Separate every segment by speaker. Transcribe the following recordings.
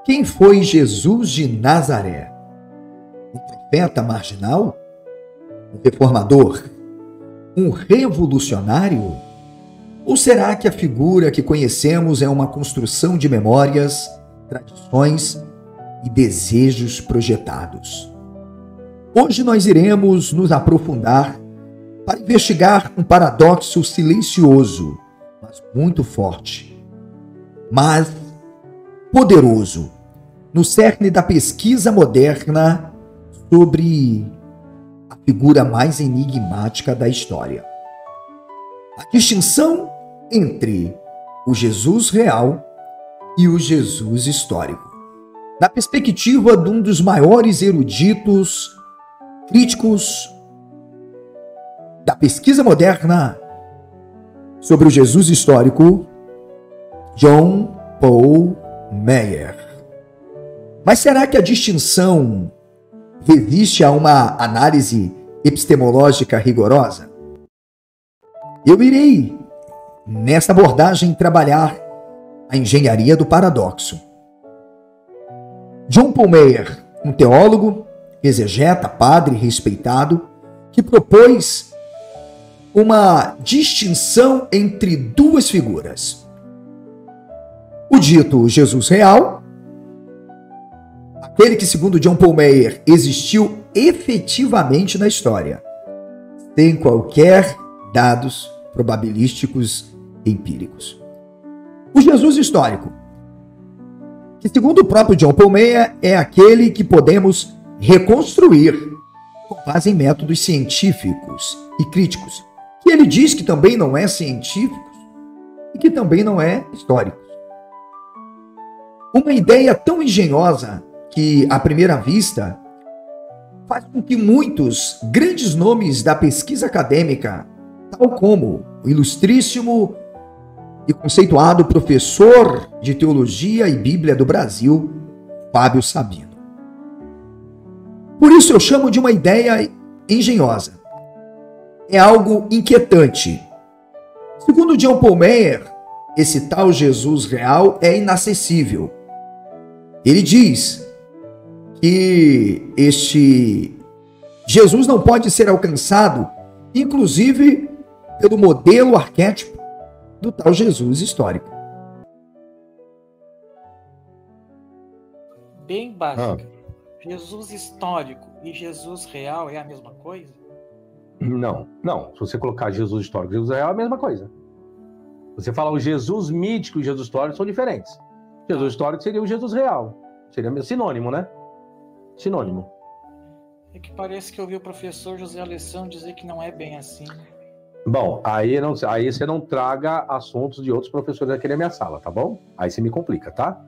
Speaker 1: Quem foi Jesus de Nazaré? Um profeta marginal? Um reformador? Um revolucionário? Ou será que a figura que conhecemos é uma construção de memórias, tradições e desejos projetados? Hoje nós iremos nos aprofundar para investigar um paradoxo silencioso, mas muito forte, mas poderoso, no cerne da pesquisa moderna sobre a figura mais enigmática da história. A distinção entre o Jesus real e o Jesus histórico. Na perspectiva de um dos maiores eruditos, críticos da pesquisa moderna sobre o Jesus histórico, John Paul Meier. Mas será que a distinção resiste a uma análise epistemológica rigorosa? Eu irei, nessa abordagem, trabalhar a engenharia do paradoxo. John Paul Meier, um teólogo, exegeta, padre respeitado, que propôs uma distinção entre duas figuras. O dito Jesus real, aquele que, segundo John Paul Meier, existiu efetivamente na história, sem qualquer dados probabilísticos empíricos. O Jesus histórico, que, segundo o próprio John Paul Meier, é aquele que podemos reconstruir com base em métodos científicos e críticos, que ele diz que também não é científico e que também não é histórico. Uma ideia tão engenhosa que, à primeira vista, faz com que muitos grandes nomes da pesquisa acadêmica, tal como o ilustríssimo e conceituado professor de Teologia e Bíblia do Brasil, Fábio Sabino. Por isso eu chamo de uma ideia engenhosa. É algo inquietante. Segundo John Paul Meier, esse tal Jesus real é inacessível. Ele diz que este Jesus não pode ser alcançado, inclusive pelo modelo arquétipo do tal Jesus histórico.
Speaker 2: Bem básica. Jesus histórico e Jesus real é a mesma coisa?
Speaker 3: Não. Se você colocar Jesus histórico e Jesus real é a mesma coisa. Você falar o Jesus mítico e Jesus histórico são diferentes. Jesus histórico seria o Jesus real. Seria sinônimo, né? Sinônimo.
Speaker 2: É que parece que eu ouvi o professor José Alessandro dizer que não é bem assim.
Speaker 3: Bom, aí você não traga assuntos de outros professores aqui na minha sala, tá bom? Aí você me complica, tá?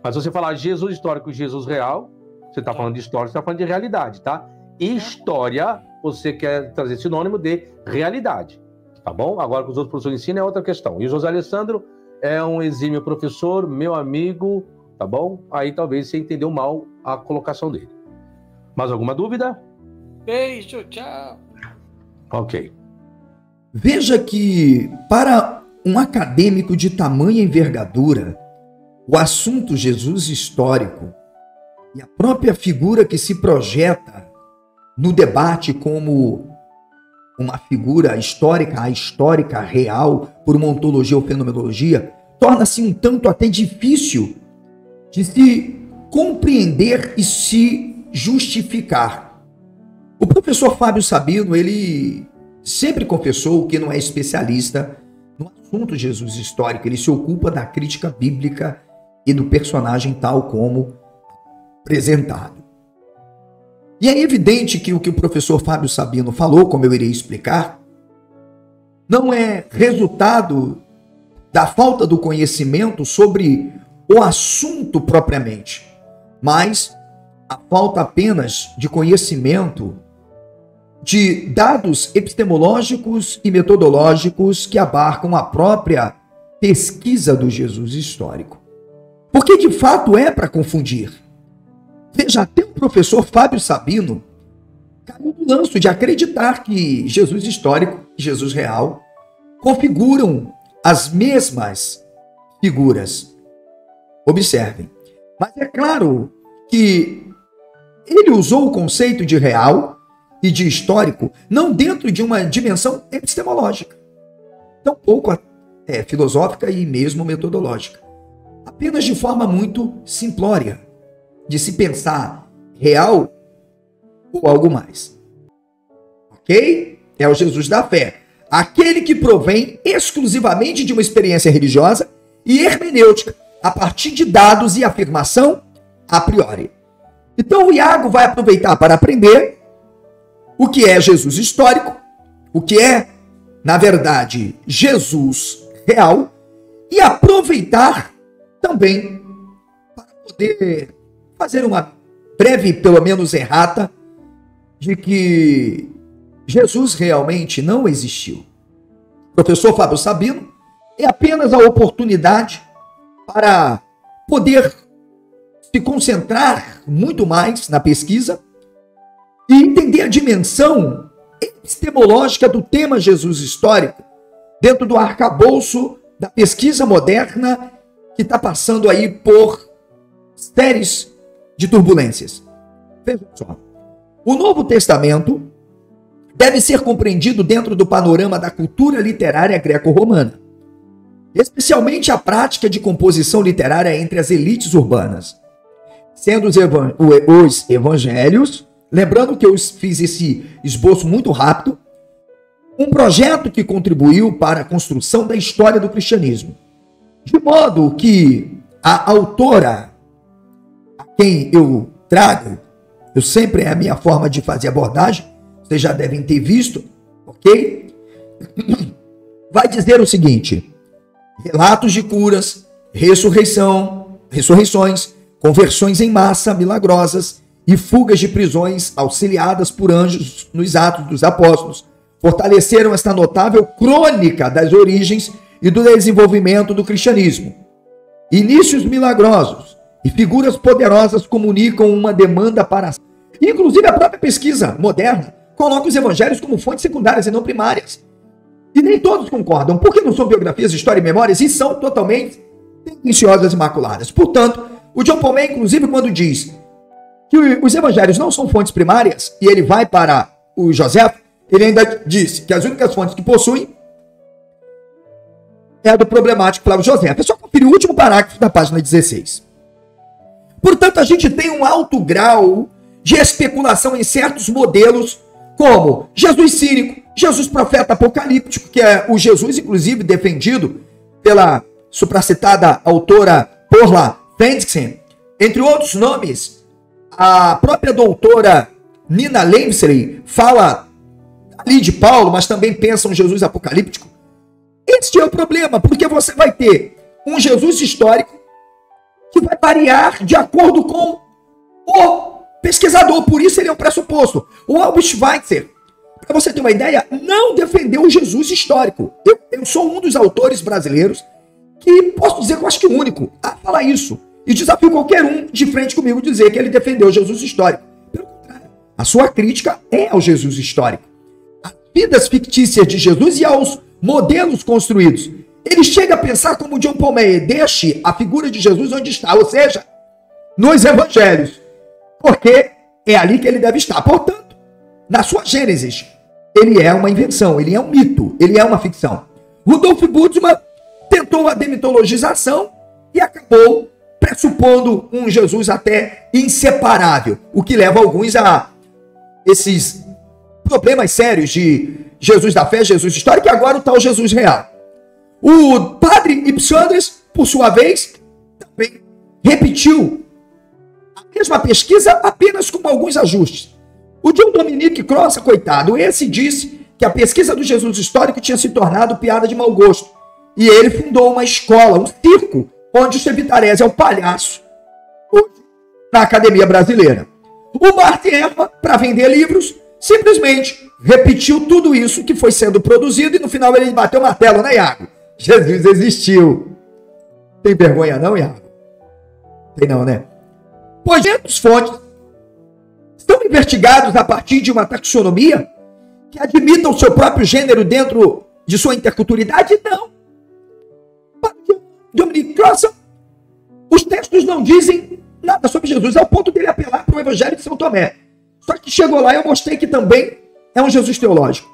Speaker 3: Mas se você falar Jesus histórico e Jesus real, você tá falando de história, você tá falando de realidade, tá? História, você quer trazer sinônimo de realidade, tá bom? Agora que os outros professores ensinam é outra questão. E o José Alessandro é um exímio professor, meu amigo, tá bom? Aí talvez você entendeu mal a colocação dele. Mais alguma dúvida?
Speaker 2: Beijo, tchau.
Speaker 3: Ok.
Speaker 1: Veja que, para um acadêmico de tamanha envergadura, o assunto Jesus histórico e a própria figura que se projeta no debate como uma figura histórica, a histórica real, por uma ontologia ou fenomenologia, torna-se um tanto até difícil de se compreender e se justificar. O professor Fábio Sabino, ele sempre confessou que não é especialista no assunto Jesus histórico, ele se ocupa da crítica bíblica e do personagem tal como apresentado. E é evidente que o professor Fábio Sabino falou, como eu irei explicar, não é resultado da falta do conhecimento sobre o assunto propriamente, mas a falta apenas de conhecimento de dados epistemológicos e metodológicos que abarcam a própria pesquisa do Jesus histórico. Porque de fato é para confundir. Veja, até o professor Fábio Sabino caiu no lance de acreditar que Jesus histórico e Jesus real configuram as mesmas figuras. Observem, Mas é claro que ele usou o conceito de real e de histórico não dentro de uma dimensão epistemológica, tampouco filosófica e mesmo metodológica. Apenas de forma muito simplória, de se pensar real ou algo mais. Ok? É o Jesus da fé. Aquele que provém exclusivamente de uma experiência religiosa e hermenêutica, a partir de dados e afirmação a priori. Então o Iago vai aproveitar para aprender o que é Jesus histórico, o que é, na verdade, Jesus real, e aproveitar também para poder fazer uma breve, pelo menos errata, de que Jesus realmente não existiu. O professor Fábio Sabino é apenas a oportunidade para poder se concentrar muito mais na pesquisa e entender a dimensão epistemológica do tema Jesus histórico dentro do arcabouço da pesquisa moderna que está passando aí por séries de turbulências. Veja só. O Novo Testamento deve ser compreendido dentro do panorama da cultura literária greco-romana, especialmente a prática de composição literária entre as elites urbanas, sendo os evangelhos, lembrando que eu fiz esse esboço muito rápido, um projeto que contribuiu para a construção da história do cristianismo, de modo que a autora a quem eu trago, eu sempre é a minha forma de fazer abordagem, vocês já devem ter visto, ok? Vai dizer o seguinte: relatos de curas, ressurreições, conversões em massa milagrosas e fugas de prisões auxiliadas por anjos nos Atos dos Apóstolos fortaleceram esta notável crônica das origens e do desenvolvimento do cristianismo. Inícios milagrosos e figuras poderosas comunicam uma demanda para... Inclusive a própria pesquisa moderna coloca os evangelhos como fontes secundárias e não primárias. E nem todos concordam, porque não são biografias, história e memórias, e são totalmente tendenciosas e maculadas. Portanto, o John Paul Mann, inclusive, quando diz que os evangelhos não são fontes primárias, e ele vai para o José, ele ainda diz que as únicas fontes que possuem é a do problemático Flávio José. É só conferir o último parágrafo da página 16. Portanto, a gente tem um alto grau de especulação em certos modelos, como Jesus cínico, Jesus profeta apocalíptico, que é o Jesus, inclusive, defendido pela supracitada autora Paula Fredriksen, entre outros nomes. A própria doutora Nina Lemsley fala ali de Paulo, mas também pensa um Jesus apocalíptico. Este é o problema, porque você vai ter um Jesus histórico que vai variar de acordo com o pesquisador, por isso ele é um pressuposto. O Albert Schweitzer, para você ter uma ideia, não defendeu o Jesus histórico. Eu sou um dos autores brasileiros que posso dizer que eu acho que o único a falar isso. E desafio qualquer um de frente comigo dizer que ele defendeu o Jesus histórico. Pelo contrário, a sua crítica é ao Jesus histórico. As vidas fictícias de Jesus e aos modelos construídos. Ele chega a pensar como John Paul Mann, deixe a figura de Jesus onde está, ou seja, nos evangelhos, porque é ali que ele deve estar. Portanto, na sua Gênesis, ele é uma invenção, ele é um mito, ele é uma ficção. Rudolf Bultmann tentou a demitologização e acabou pressupondo um Jesus até inseparável, o que leva alguns a esses problemas sérios de Jesus da fé, Jesus histórico, e agora o tal Jesus real. O padre Ipsandres, por sua vez, também repetiu a mesma pesquisa, apenas com alguns ajustes. O John Dominic Cross, coitado, esse disse que a pesquisa do Jesus histórico tinha se tornado piada de mau gosto. E ele fundou uma escola, um circo, onde o Chevitarese é o palhaço, hoje, na Academia Brasileira. O Martin Ehrman, para vender livros, simplesmente repetiu tudo isso que foi sendo produzido e no final ele bateu o martelo, né, Iago? Jesus existiu. Tem vergonha não, Iago? Tem não, né? Pois os fontes estão investigados a partir de uma taxonomia que admita o seu próprio gênero dentro de sua interculturalidade? Não. Dominic Crossan, os textos não dizem nada sobre Jesus, ao ponto dele apelar para o Evangelho de São Tomé. Só que chegou lá e eu mostrei que também é um Jesus teológico.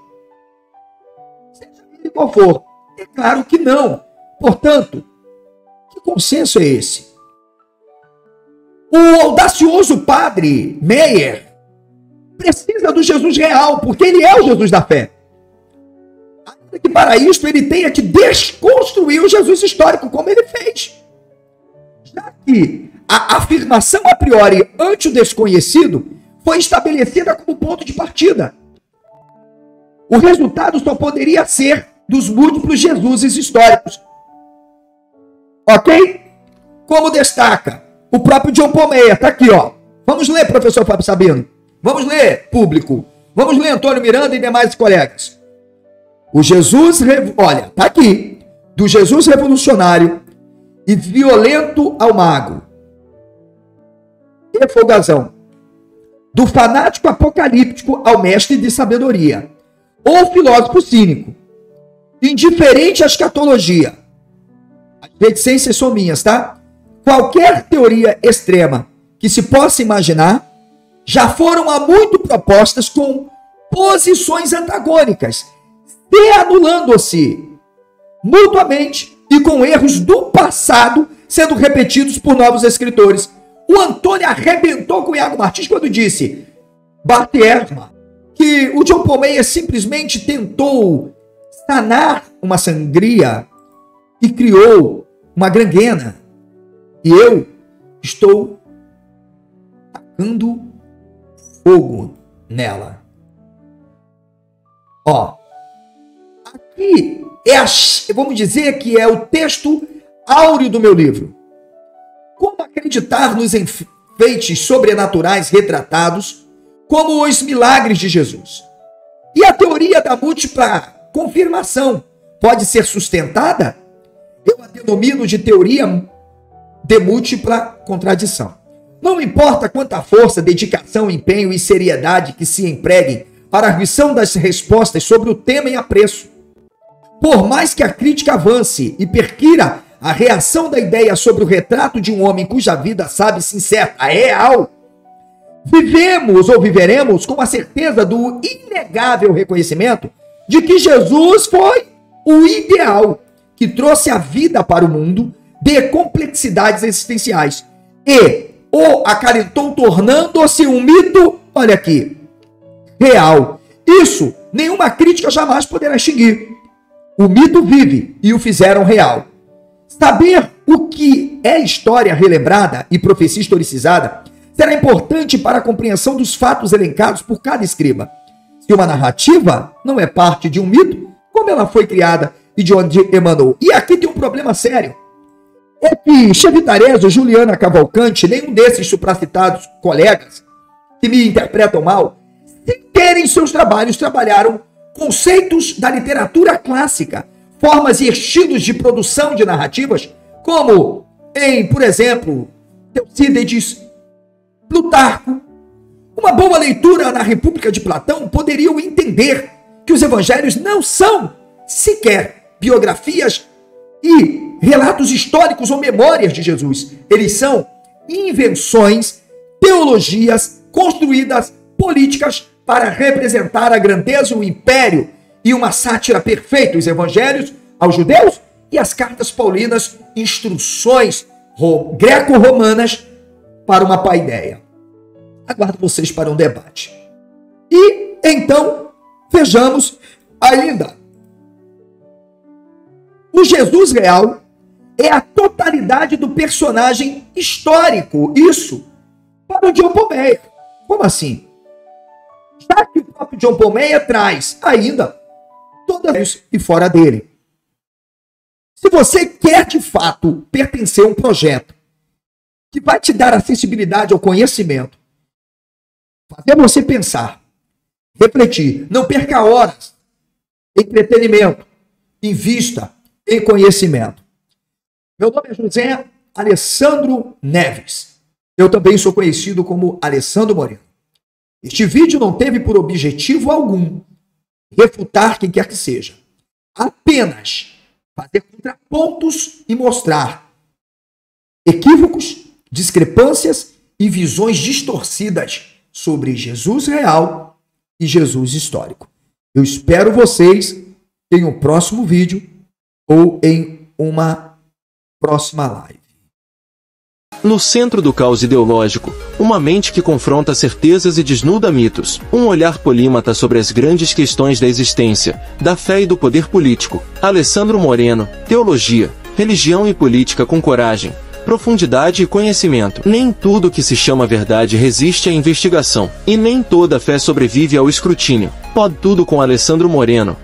Speaker 1: Seja ele qual for. É claro que não. Portanto, que consenso é esse? O audacioso padre Meyer precisa do Jesus real, porque ele é o Jesus da fé. Ainda que para isto ele tenha que desconstruir o Jesus histórico, como ele fez. Já que a afirmação a priori ante o desconhecido foi estabelecida como ponto de partida. O resultado só poderia ser dos múltiplos Jesuses históricos. Ok? Como destaca o próprio John Paul Meyer, está aqui, ó. Vamos ler, professor Fábio Sabino. Vamos ler, público. Vamos ler, Antônio Miranda e demais colegas. O Jesus, olha, está aqui. Do Jesus revolucionário e violento ao mago. E folgazão. Do fanático apocalíptico ao mestre de sabedoria. Ou filósofo cínico. Indiferente à escatologia. As reticências são minhas, tá? Qualquer teoria extrema que se possa imaginar já foram há muito propostas com posições antagônicas, se anulando-se mutuamente e com erros do passado sendo repetidos por novos escritores. O Antônio arrebentou com o Iago Martins quando disse, Bart Ehrman, que o John Paul Meyer simplesmente tentou sanar uma sangria e criou uma gangrena. E eu estou tacando fogo nela. Ó, aqui vamos dizer que é o texto áureo do meu livro. Como acreditar nos enfeites sobrenaturais retratados como os milagres de Jesus? E a teoria da múltipla confirmação pode ser sustentada? Eu a denomino de teoria de múltipla contradição. Não importa quanta força, dedicação, empenho e seriedade que se empreguem para a arguição das respostas sobre o tema em apreço. Por mais que a crítica avance e perquira a reação da ideia sobre o retrato de um homem cuja vida sabe-se incerta, é real, vivemos ou viveremos com a certeza do inegável reconhecimento de que Jesus foi o ideal que trouxe a vida para o mundo de complexidades existenciais e o acalentou tornando-se um mito, olha aqui, real. Isso nenhuma crítica jamais poderá extinguir. O mito vive e o fizeram real. Saber o que é história relembrada e profecia historicizada será importante para a compreensão dos fatos elencados por cada escriba. Se uma narrativa não é parte de um mito, como ela foi criada e de onde emanou? E aqui tem um problema sério. É que Chevitarezo, Juliana Cavalcante, nenhum desses supracitados colegas que me interpretam mal, sequer em seus trabalhos trabalharam conceitos da literatura clássica, formas e estilos de produção de narrativas, como em, por exemplo, Tucídides, Plutarco. Uma boa leitura na República de Platão poderiam entender que os evangelhos não são sequer biografias e relatos históricos ou memórias de Jesus. Eles são invenções, teologias construídas, políticas para representar a grandeza, o império e uma sátira perfeita. Os evangelhos aos judeus e as cartas paulinas, instruções greco-romanas para uma paideia. Aguardo vocês para um debate. E então, vejamos ainda. O Jesus real é a totalidade do personagem histórico. Isso para o John Paul Meyer. Como assim? Já que o próprio John Paul Meyer traz ainda todas isso e fora dele. Se você quer de fato pertencer a um projeto que vai te dar acessibilidade ao conhecimento, fazer você pensar, refletir, não perca horas em entretenimento, invista em conhecimento. Meu nome é José Alessandro Neves. Eu também sou conhecido como Alessandro Moreno. Este vídeo não teve por objetivo algum refutar quem quer que seja. Apenas fazer contrapontos e mostrar equívocos discrepâncias e visões distorcidas sobre Jesus real e Jesus histórico. Eu espero vocês em um próximo vídeo ou em uma próxima live.
Speaker 4: No centro do caos ideológico, uma mente que confronta certezas e desnuda mitos, um olhar polímata sobre as grandes questões da existência, da fé e do poder político. Alessandro Moreno, teologia, religião e política com coragem, profundidade e conhecimento. Nem tudo que se chama verdade resiste à investigação, e nem toda fé sobrevive ao escrutínio. Pode tudo com Alessandro Moreno.